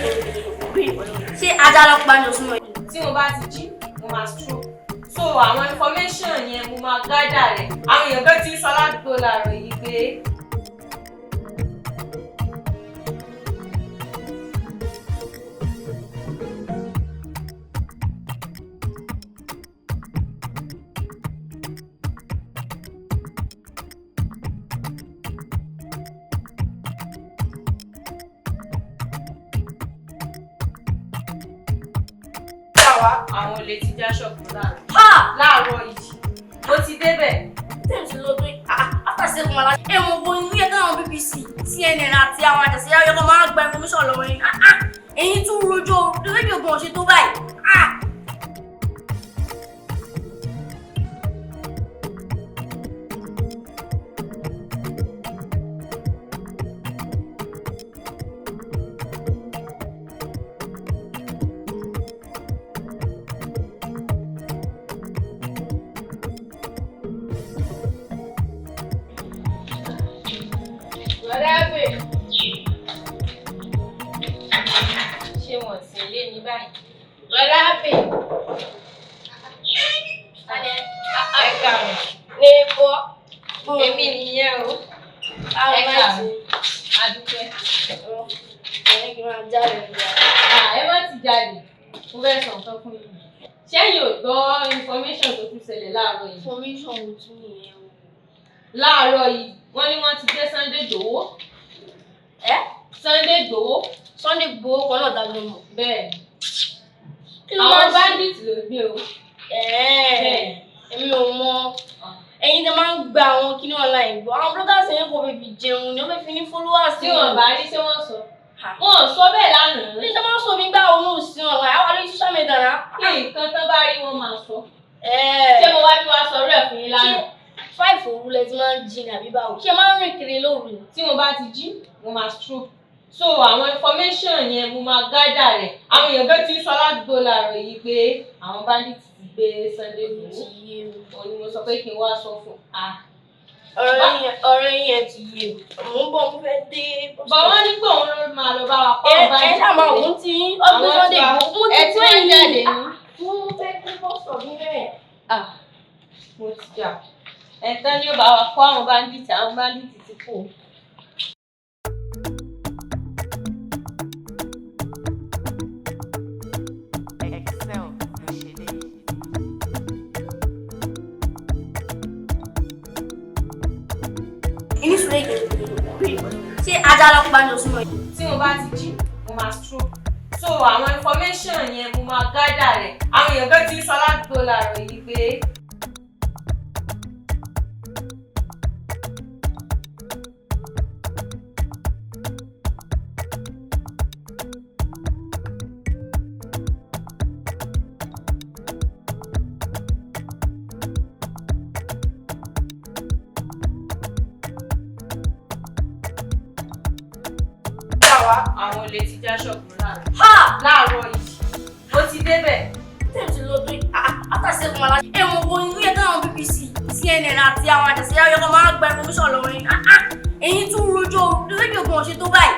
sùúrù kì í ṣe ajá lọ pa ní oṣù mọ́. Tí mo bá ti jí, mo máa stroke. So àwọn information yẹn mo máa gather rẹ̀. Àwọn èèyàn kan ti ń sọ ládùúgbò láàárọ̀ yìí pé àwọn olè ti já ṣọ́ọ̀bù láàárọ̀ yìí. Mo ti débẹ̀. Tẹ́ǹtì ló pé after 7 months mo bo ní ẹ̀ka àwọn BBC, CNN àti àwọn àjẹsí ayọ́kọ̀ máa ń gba information lọ́wọ́ yín. Ẹ̀yin tún rojọ́ rédíò gan ṣe tó báyìí. Ṣé wọ́n sì lé ní báyìí? Lọ́lábì. Ẹ̀ka rẹ̀. Lébọ́. Èmi nìyẹn o. Ẹ̀ka rẹ̀. Adúpẹ́. Ẹ̀yẹ́ kí n máa jáde nígbà. Ẹ má ti jáde. Mo fẹ́ sọ nǹkan fún yín. Ṣẹ́yìn ò gbọ́ information tó tún ṣẹlẹ̀ láàárọ̀ yìí? Information ò tún nìyẹn o. Láàárọ̀ yìí, wọ́n ní wọ́n ti gbé Sunday Igboho. Sunday Igboho. Sunday Igboho kan náà dájú mọ̀. Bẹ́ẹ̀ ni. Àwọn bandits ló gbé o. Èmi ò mọ̀. Ẹ̀yin tẹ́ máa ń gba àwọn kíní online gbọ́. Àwọn bloggers yẹn kò fẹ́ fi jẹun ni wọ́n fẹ́ fi ní followers. Tí wọ́n bá rí ṣé wọ́n sọ. Wọ́n sọ bẹ́ẹ̀ lánàá. Ní ṣe máa ń sọ mi gbá òun ò sí online. Àwọn lórí social media náà. Nǹkan tó bá rí wọn máa sọ. Ṣé mo wá bí wàá sọ rẹ̀ fún yín lánàá? 5 òru lẹ ti máa ń jí ní àbí báwo? Ṣé máa ń rìn kiri lóru ni? Tí mo bá ti jí, mo máa stroke. So àwọn information yẹn mo máa gather rẹ̀. Àwọn èèyàn kan ti ń sọ ládùúgbò láàárọ̀ yìí pé àwọn bandits ti gbé Sunday Igboho. Òun ni mo sọ pé kí n wá sọ fún. Ọ̀rọ̀ yẹn ti yé o. Mo ń bọ̀ mo fẹ́ dé. Bọ̀ wọ́n ní pé òun ló máa lọ bá wa pa àwọn bandits. Ẹ ṣàmà òun ti ọdún Sunday Igboho. Ẹ ti wọ́n jáde ní. Mo fẹ́ kí bọ́sọ̀ mi bẹ́ẹ̀. Mo ti jà. Ẹ̀tàn ni ó bá wa kó àwọn bandits ti kú. Inú sùúrù kì í ṣe ajá lọ pa ní oṣù mọ́. Tí mo bá ti jí, mo máa stroke. So àwọn information yẹn mo máa gather rẹ̀. Àwọn èèyàn kan ti ń sọ ládùúgbò láàárọ̀ yìí pé àwọn olè ti já ṣọ́ọ̀bù láàárọ̀ yìí. Mo ti débẹ̀. Tẹ́ǹtì ló pé after 7 months mo bo ní ẹ̀ka àwọn BBC, CNN àti àwọn àjẹsí ayọ́kọ̀ máa ń gba information lọ́wọ́ yín. Ẹ̀yin tún rojọ́ rédíò gan ṣe tó báyìí.